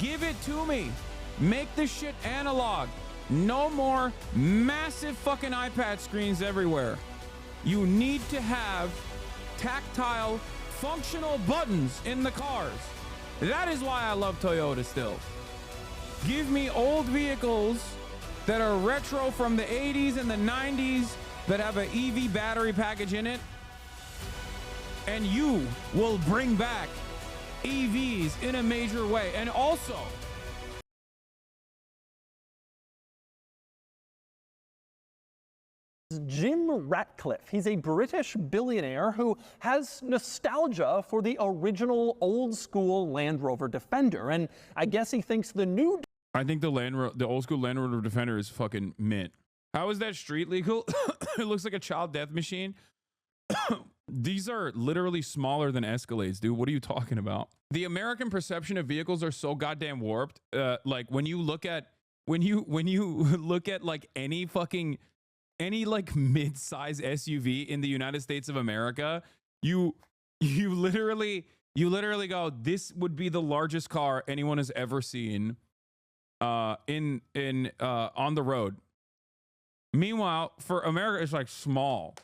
Give it to me. Make this shit analog. No more massive fucking iPad screens everywhere. You need to have tactile, functional buttons in the cars. That is why I love Toyota still. Give me old vehicles that are retro from the 80s and the 90s that have an EV battery package in it, and you will bring back EVs in a major way. And also, Jim Ratcliffe. He's a British billionaire who has nostalgia for the original old school Land Rover Defender, and I guess he thinks the new... I think the old school Land Rover Defender is fucking mint. How is that street legal? It looks like a child death machine. These are literally smaller than Escalades, dude. What are you talking about? The American perception of vehicles are so goddamn warped. Like when you look at like any like mid-size SUV in the United States of America, you literally go, this would be the largest car anyone has ever seen on the road. Meanwhile, for America, it's like small.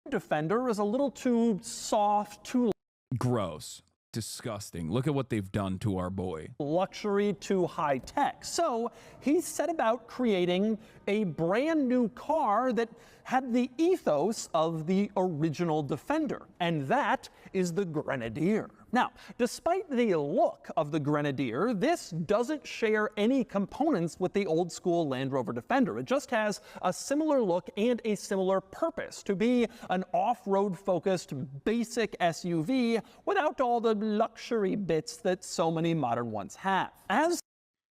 Defender is a little too soft, too gross, disgusting. Look at what they've done to our boy. Luxury, too high tech. So he set about creating a brand new car that had the ethos of the original Defender, and that is the Grenadier. Now, despite the look of the Grenadier, this doesn't share any components with the old school Land Rover Defender. It just has a similar look and a similar purpose, to be an off-road focused basic SUV without all the luxury bits that so many modern ones have. As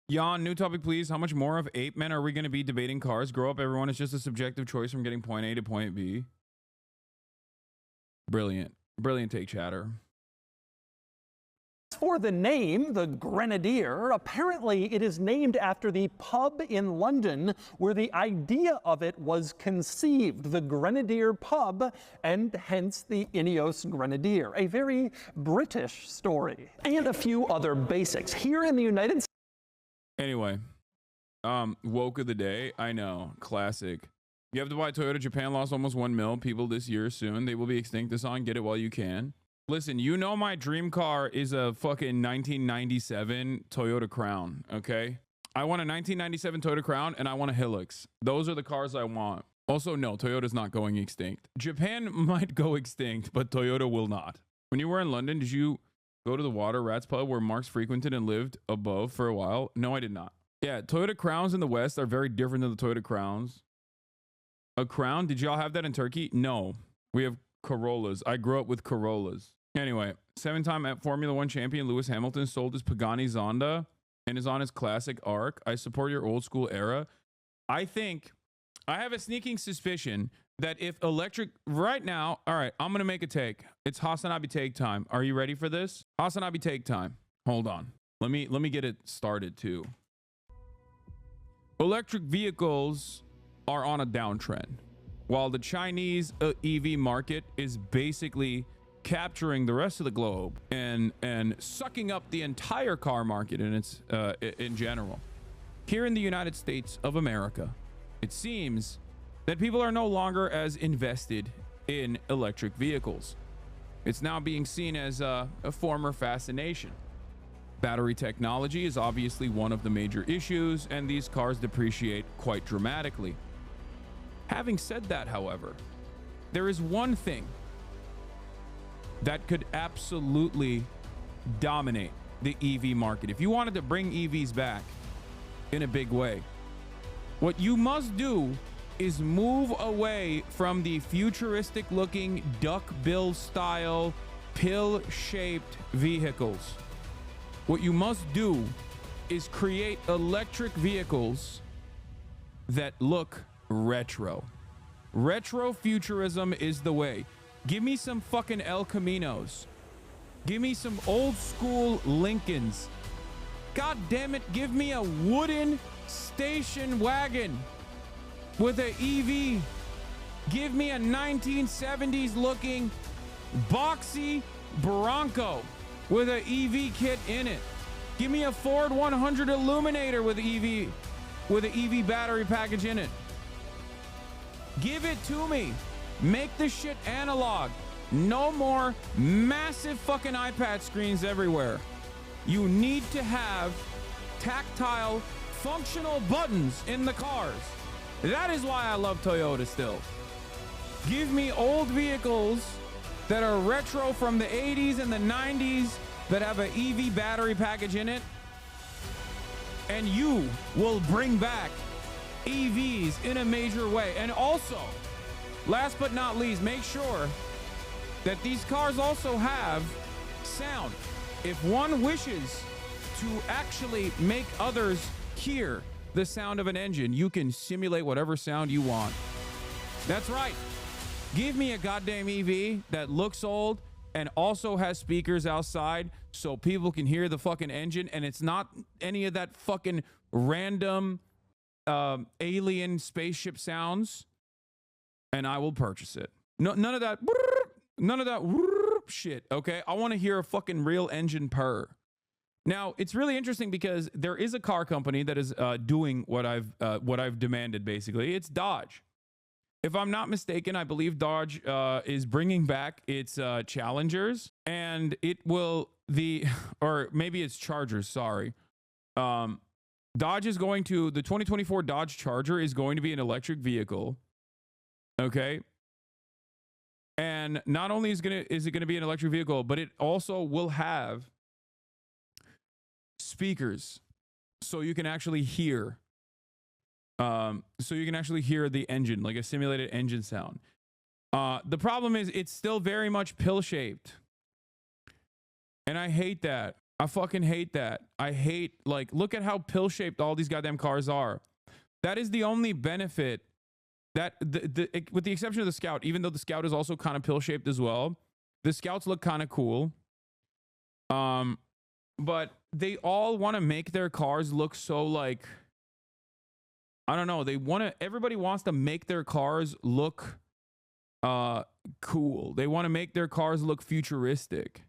Jan, new topic, please. How much more of ape men are we going to be debating cars? Grow up, everyone. It's just a subjective choice from getting point A to point B. Brilliant. Brilliant take, chatter. For the name, the Grenadier, apparently it is named after the pub in London where the idea of it was conceived, the Grenadier pub, and hence the Ineos Grenadier, a very British story. And a few other basics. Here in the United States. Anyway, woke of the day. I know, classic. You have to buy Toyota. Japan lost almost 1 million people this year soon. They will be extinct. This on, get it while you can. Listen, you know my dream car is a fucking 1997 Toyota Crown, okay? I want a 1997 Toyota Crown and I want a Hilux. Those are the cars I want. Also, no, Toyota's not going extinct. Japan might go extinct, but Toyota will not. When you were in London, did you go to the Water Rats pub where Marx frequented and lived above for a while? No, I did not. Yeah, Toyota Crowns in the West are very different than the Toyota Crowns. A Crown? Did y'all have that in Turkey? No. We have Corollas. I grew up with Corollas. Anyway, 7-time Formula One champion Lewis Hamilton sold his Pagani Zonda and is on his classic arc. I support your old school era. I have a sneaking suspicion that if electric right now, all right, I'm going to make a take. It's Hasanabi take time. Are you ready for this? Hasanabi take time. Hold on. Let me get it started too. Electric vehicles are on a downtrend, while the Chinese EV market is basically capturing the rest of the globe and sucking up the entire car market in general. Here in the United States of America, it seems that people are no longer as invested in electric vehicles. It's now being seen as a former fascination. Battery technology is obviously one of the major issues, and these cars depreciate quite dramatically. Having said that, however, there is one thing that could absolutely dominate the EV market. If you wanted to bring EVs back in a big way, what you must do is move away from the futuristic looking duckbill style pill-shaped vehicles. What you must do is create electric vehicles that look retro. Retro futurism is the way. Give me some fucking El Caminos. Give me some old school Lincolns. God damn it, give me a wooden station wagon with an EV. Give me a 1970s looking boxy Bronco with an EV kit in it. Give me a Ford 100 Illuminator with an EV battery package in it. Give it to me. Make this shit analog. No more massive fucking iPad screens everywhere. You need to have tactile, functional buttons in the cars. That is why I love Toyota still. Give me old vehicles that are retro from the 80s and the 90s that have an EV battery package in it, and you will bring back EVs in a major way. And also, last but not least, make sure that these cars also have sound. If one wishes to actually make others hear the sound of an engine, you can simulate whatever sound you want. That's right. Give me a goddamn EV that looks old and also has speakers outside so people can hear the fucking engine, and it's not any of that fucking random alien spaceship sounds, and I will purchase it. No, none of that shit, okay? I want to hear a fucking real engine purr. Now, it's really interesting because there is a car company that is doing what I've demanded, basically. It's Dodge. If I'm not mistaken, I believe Dodge is bringing back its Challengers, and it will or maybe it's Chargers, sorry. Dodge is going to, the 2024 Dodge Charger is going to be an electric vehicle, okay? And not only is it going to be an electric vehicle, but it also will have speakers so you can actually hear the engine, like a simulated engine sound. The problem is it's still very much pill-shaped, and I hate that. I fucking hate that. I hate, like, look at how pill-shaped all these goddamn cars are. That is the only benefit that with the exception of the Scout, even though the Scout is also kind of pill-shaped as well. The Scouts look kind of cool. But they all want to make their cars look so, like, I don't know. Everybody wants to make their cars look cool. They want to make their cars look futuristic.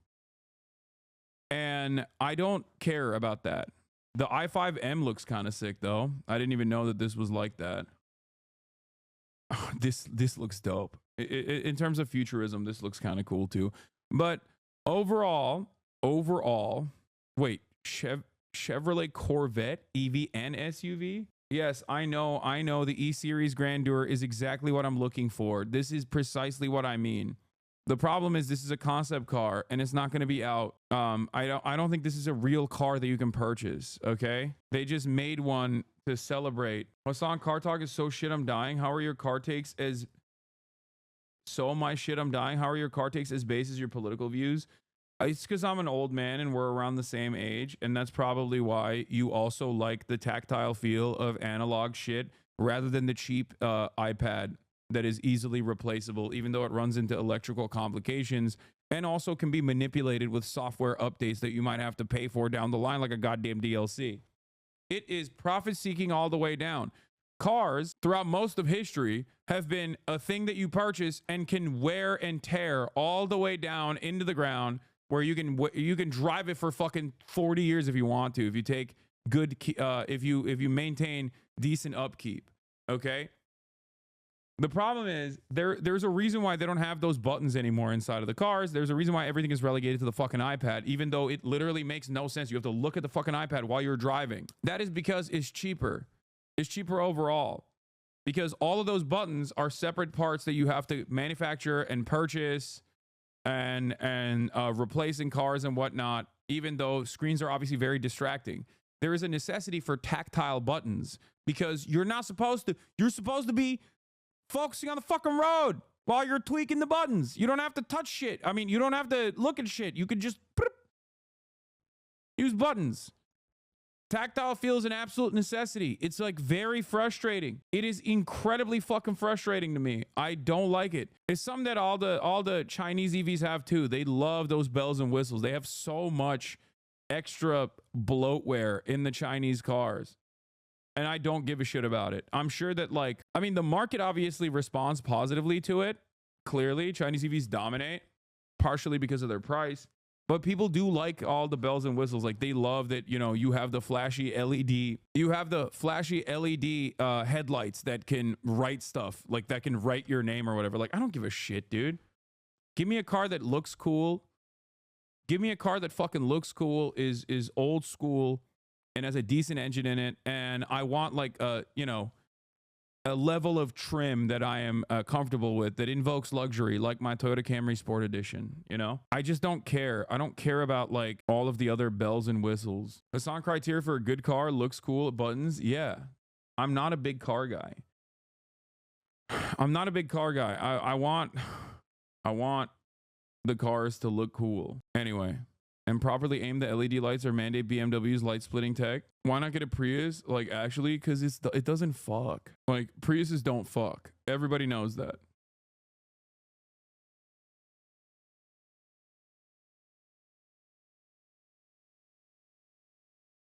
And I don't care about that. The i5M looks kind of sick, though. I didn't even know that this was like that. This looks dope. In terms of futurism, this looks kind of cool, too. But overall, wait, Chevrolet Corvette, EV and SUV? Yes, I know the E-Series Grandeur is exactly what I'm looking for. This is precisely what I mean. The problem is this is a concept car and it's not going to be out. I don't think this is a real car that you can purchase, okay? They just made one to celebrate. Hasan, car talk is so shit I'm dying. How are your car takes as my shit I'm dying? How are your car takes as base as your political views? It's because I'm an old man and we're around the same age, and that's probably why you also like the tactile feel of analog shit rather than the cheap iPad that is easily replaceable, even though it runs into electrical complications and also can be manipulated with software updates that you might have to pay for down the line like a goddamn DLC. It is profit-seeking all the way down. Cars, throughout most of history, have been a thing that you purchase and can wear and tear all the way down into the ground, where you can drive it for fucking 40 years if you want to, if you take good if you maintain decent upkeep, okay? The problem is there's a reason why they don't have those buttons anymore inside of the cars. There's a reason why everything is relegated to the fucking iPad, even though it literally makes no sense. You have to look at the fucking iPad while you're driving. That is because it's cheaper. It's cheaper overall, because all of those buttons are separate parts that you have to manufacture and purchase and replace in cars and whatnot, even though screens are obviously very distracting. There is a necessity for tactile buttons because you're supposed to be focusing on the fucking road while you're tweaking the buttons. You don't have to touch shit. I mean, you don't have to look at shit. You can just use buttons. Tactile feel is an absolute necessity. It's like very frustrating. It is incredibly fucking frustrating to me. I don't like it. It's something that all the Chinese EVs have too. They love those bells and whistles. They have so much extra bloatware in the Chinese cars. And I don't give a shit about it. I'm sure that, like, I mean, the market obviously responds positively to it. Clearly, Chinese EVs dominate, partially because of their price. But people do like all the bells and whistles. Like they love that, you know, you have the flashy LED, headlights that can write stuff, like that can write your name or whatever. Like, I don't give a shit, dude. Give me a car that looks cool. Give me a car that fucking looks cool, is old school, and has a decent engine in it. And I want like you know, a level of trim that I am comfortable with, that invokes luxury, like my Toyota Camry Sport Edition, you know? I just don't care. I don't care about like all of the other bells and whistles. Hasan criteria for a good car: looks cool, buttons. Yeah. I'm not a big car guy. I'm not a big car guy. I want the cars to look cool. Anyway, and properly aim the LED lights or mandate BMW's light splitting tech. Why not get a Prius? Like, actually, because it doesn't fuck. Like, Priuses don't fuck. Everybody knows that.